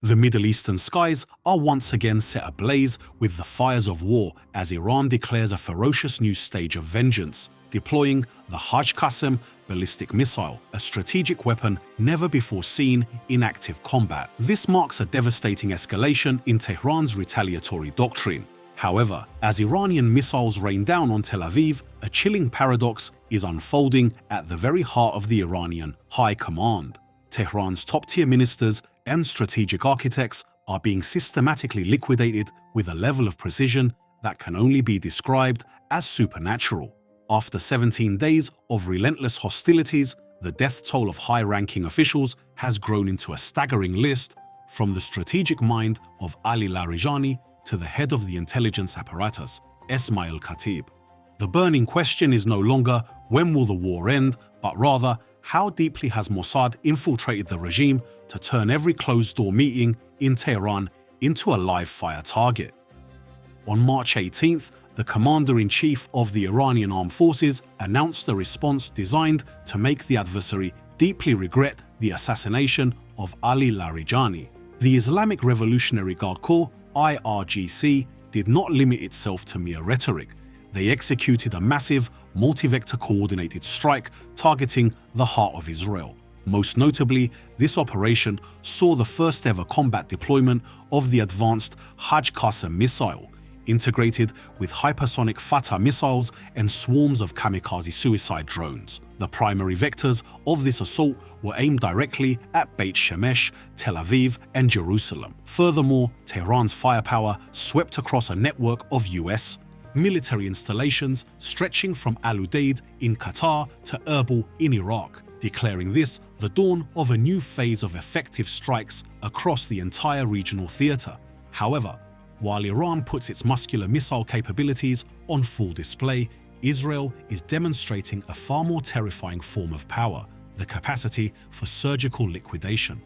The Middle Eastern skies are once again set ablaze with the fires of war as Iran declares a ferocious new stage of vengeance, deploying the Haj Qassem ballistic missile, a strategic weapon never before seen in active combat. This marks a devastating escalation in Tehran's retaliatory doctrine. However, as Iranian missiles rain down on Tel Aviv, a chilling paradox is unfolding at the very heart of the Iranian high command. Tehran's top-tier ministers and strategic architects are being systematically liquidated with a level of precision that can only be described as supernatural. After 17 days of relentless hostilities, the death toll of high-ranking officials has grown into a staggering list, from the strategic mind of Ali Larijani to the head of the intelligence apparatus, Esmail Khatib. The burning question is no longer when will the war end, but rather how deeply has Mossad infiltrated the regime to turn every closed-door meeting in Tehran into a live-fire target. On March 18th, the Commander-in-Chief of the Iranian Armed Forces announced a response designed to make the adversary deeply regret the assassination of Ali Larijani. The Islamic Revolutionary Guard Corps, IRGC, did not limit itself to mere rhetoric. They executed a massive, multi-vector coordinated strike targeting the heart of Israel. Most notably, this operation saw the first ever combat deployment of the advanced Haj Qassem missile, integrated with hypersonic Fatah missiles and swarms of kamikaze suicide drones. The primary vectors of this assault were aimed directly at Beit Shemesh, Tel Aviv, and Jerusalem. Furthermore, Tehran's firepower swept across a network of US military installations stretching from Al Udeid in Qatar to Erbil in Iraq, declaring this the dawn of a new phase of effective strikes across the entire regional theater. However, while Iran puts its muscular missile capabilities on full display, Israel is demonstrating a far more terrifying form of power, the capacity for surgical liquidation.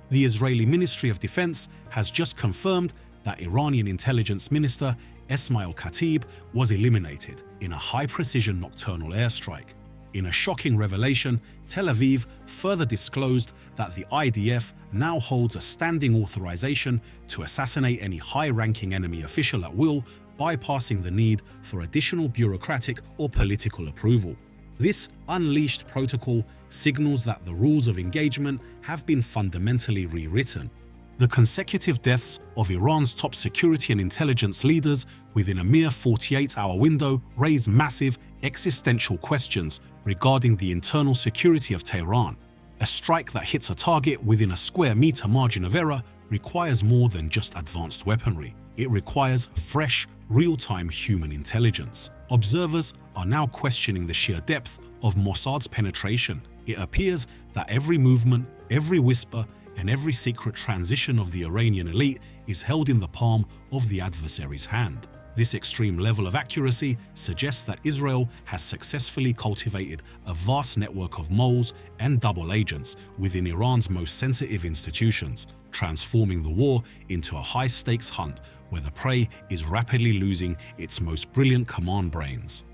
The Israeli Ministry of Defense has just confirmed that Iranian intelligence minister Esmail Khatib was eliminated in a high-precision nocturnal airstrike. In a shocking revelation, Tel Aviv further disclosed that the IDF now holds a standing authorization to assassinate any high-ranking enemy official at will, bypassing the need for additional bureaucratic or political approval. This unleashed protocol signals that the rules of engagement have been fundamentally rewritten. The consecutive deaths of Iran's top security and intelligence leaders within a mere 48-hour window raise massive existential questions regarding the internal security of Tehran. A strike that hits a target within a square meter margin of error requires more than just advanced weaponry. It requires fresh, real-time human intelligence. Observers are now questioning the sheer depth of Mossad's penetration. It appears that every movement, every whisper, and every secret transition of the Iranian elite is held in the palm of the adversary's hand. This extreme level of accuracy suggests that Israel has successfully cultivated a vast network of moles and double agents within Iran's most sensitive institutions, transforming the war into a high-stakes hunt where the prey is rapidly losing its most brilliant command brains.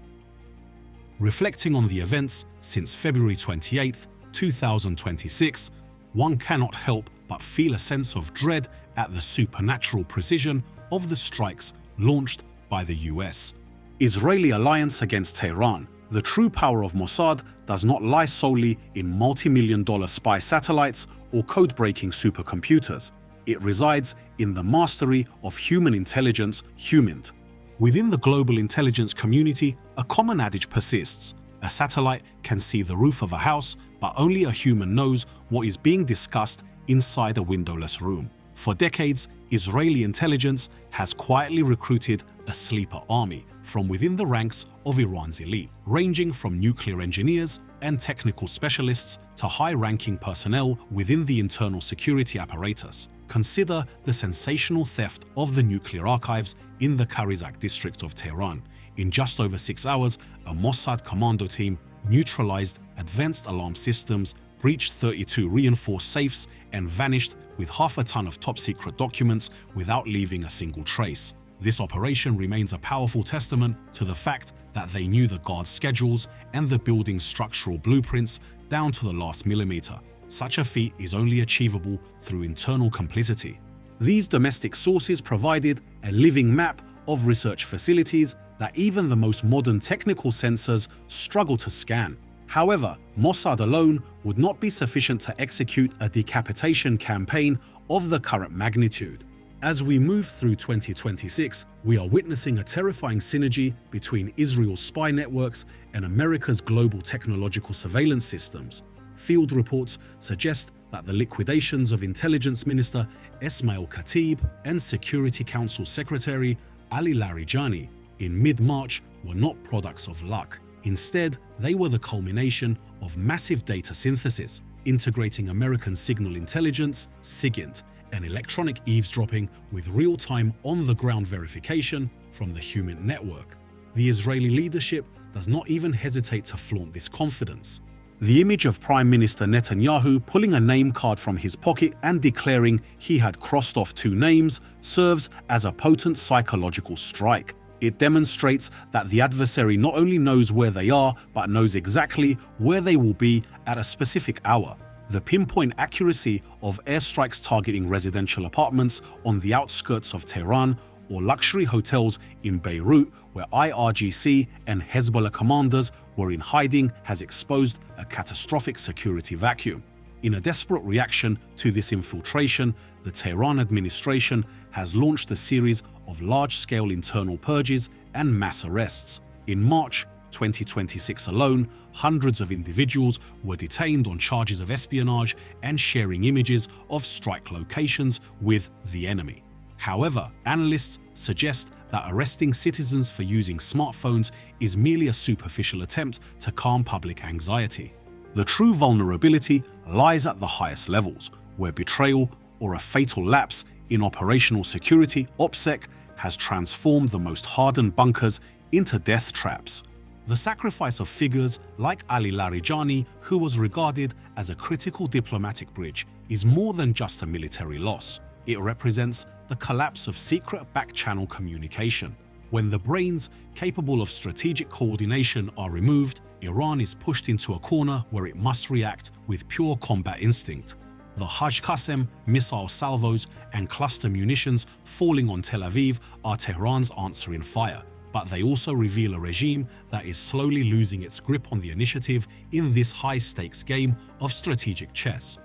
Reflecting on the events since February 28, 2026, one cannot help but feel a sense of dread at the supernatural precision of the strikes launched by the US. Israeli alliance against Tehran. The true power of Mossad does not lie solely in multi-million-dollar spy satellites or code-breaking supercomputers. It resides in the mastery of human intelligence, HUMINT. Within the global intelligence community, a common adage persists. A satellite can see the roof of a house, but only a human knows what is being discussed inside a windowless room. For decades, Israeli intelligence has quietly recruited a sleeper army from within the ranks of Iran's elite, ranging from nuclear engineers and technical specialists to high-ranking personnel within the internal security apparatus. Consider the sensational theft of the nuclear archives in the Karizak district of Tehran. In just over 6 hours, a Mossad commando team neutralized advanced alarm systems, breached 32 reinforced safes, and vanished with half a ton of top-secret documents without leaving a single trace. This operation remains a powerful testament to the fact that they knew the guard schedules and the building's structural blueprints down to the last millimeter. such a feat is only achievable through internal complicity. These domestic sources provided a living map of research facilities that even the most modern technical sensors struggle to scan. However, Mossad alone would not be sufficient to execute a decapitation campaign of the current magnitude. As we move through 2026, we are witnessing a terrifying synergy between Israel's spy networks and America's global technological surveillance systems. Field reports suggest that the liquidations of Intelligence Minister Esmail Khatib and Security Council Secretary Ali Larijani in mid-March were not products of luck. Instead, they were the culmination of massive data synthesis, integrating American signal intelligence, SIGINT, and electronic eavesdropping with real-time on-the-ground verification from the human network. The Israeli leadership does not even hesitate to flaunt this confidence. The image of Prime Minister Netanyahu pulling a name card from his pocket and declaring he had crossed off 2 names serves as a potent psychological strike. It demonstrates that the adversary not only knows where they are, but knows exactly where they will be at a specific hour. The pinpoint accuracy of airstrikes targeting residential apartments on the outskirts of Tehran or luxury hotels in Beirut, where IRGC and Hezbollah commanders were in hiding, has exposed a catastrophic security vacuum. In a desperate reaction to this infiltration, the Tehran administration has launched a series of large-scale internal purges and mass arrests. In March 2026 alone, hundreds of individuals were detained on charges of espionage and sharing images of strike locations with the enemy. However, analysts suggest that arresting citizens for using smartphones is merely a superficial attempt to calm public anxiety. The true vulnerability lies at the highest levels, where betrayal or a fatal lapse in operational security (OPSEC) has transformed the most hardened bunkers into death traps. The sacrifice of figures like Ali Larijani, who was regarded as a critical diplomatic bridge, is more than just a military loss. It represents the collapse of secret back-channel communication. When the brains capable of strategic coordination are removed, Iran is pushed into a corner where it must react with pure combat instinct. The Haj Qassem missile salvos and cluster munitions falling on Tel Aviv are Tehran's answer in fire, but they also reveal a regime that is slowly losing its grip on the initiative in this high-stakes game of strategic chess.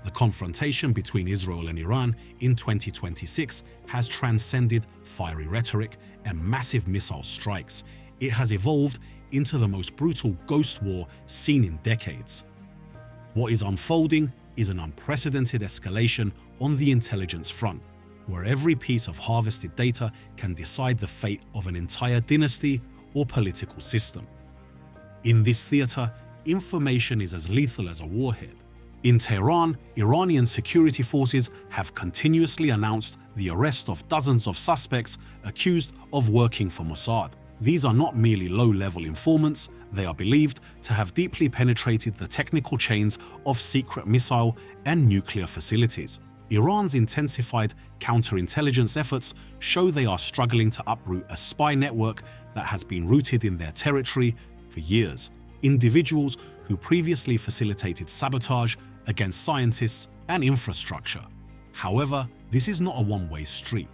The confrontation between Israel and Iran in 2026 has transcended fiery rhetoric and massive missile strikes. It has evolved into the most brutal ghost war seen in decades. What is unfolding is an unprecedented escalation on the intelligence front, where every piece of harvested data can decide the fate of an entire dynasty or political system. In this theater, information is as lethal as a warhead. In Tehran, Iranian security forces have continuously announced the arrest of dozens of suspects accused of working for Mossad. These are not merely low-level informants, they are believed to have deeply penetrated the technical chains of secret missile and nuclear facilities. Iran's intensified counterintelligence efforts show they are struggling to uproot a spy network that has been rooted in their territory for years. Individuals who previously facilitated sabotage against scientists and infrastructure. However, this is not a one-way street.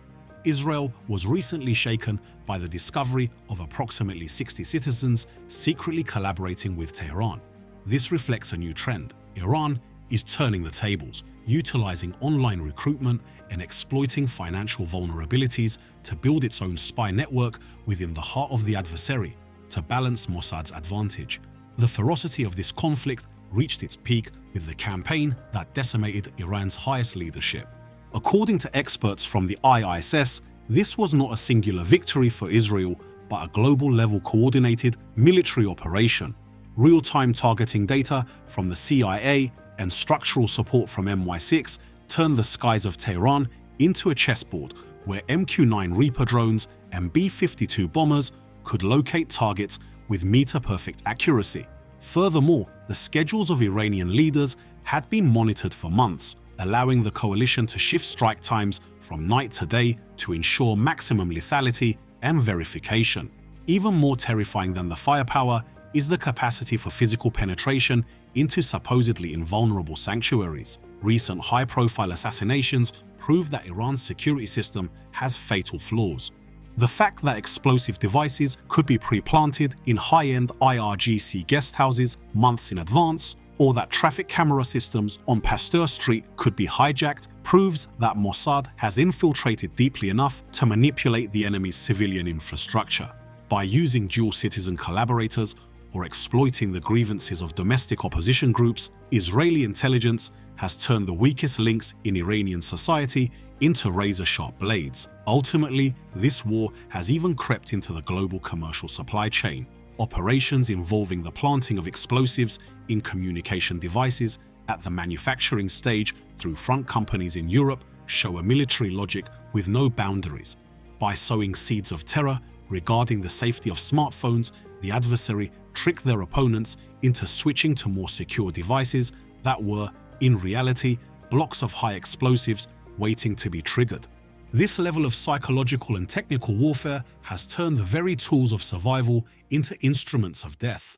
Israel was recently shaken by the discovery of approximately 60 citizens secretly collaborating with Tehran. This reflects a new trend. Iran is turning the tables, utilizing online recruitment and exploiting financial vulnerabilities to build its own spy network within the heart of the adversary to balance Mossad's advantage. The ferocity of this conflict reached its peak with the campaign that decimated Iran's highest leadership. According to experts from the ISS, this was not a singular victory for Israel, but a global-level coordinated military operation. Real-time targeting data from the CIA and structural support from MI6 turned the skies of Tehran into a chessboard where MQ-9 Reaper drones and B-52 bombers could locate targets with meter-perfect accuracy. Furthermore, the schedules of Iranian leaders had been monitored for months, allowing the coalition to shift strike times from night to day to ensure maximum lethality and verification. Even more terrifying than the firepower is the capacity for physical penetration into supposedly invulnerable sanctuaries. Recent high-profile assassinations prove that Iran's security system has fatal flaws. The fact that explosive devices could be pre-planted in high-end IRGC guest houses months in advance, or that traffic camera systems on Pasteur Street could be hijacked, proves that Mossad has infiltrated deeply enough to manipulate the enemy's civilian infrastructure. By using dual-citizen collaborators or exploiting the grievances of domestic opposition groups, Israeli intelligence has turned the weakest links in Iranian society into razor-sharp blades. Ultimately, this war has even crept into the global commercial supply chain. Operations involving the planting of explosives in communication devices at the manufacturing stage through front companies in Europe show a military logic with no boundaries. By sowing seeds of terror regarding the safety of smartphones, the adversary tricked their opponents into switching to more secure devices that were, in reality, blocks of high explosives waiting to be triggered. This level of psychological and technical warfare has turned the very tools of survival into instruments of death.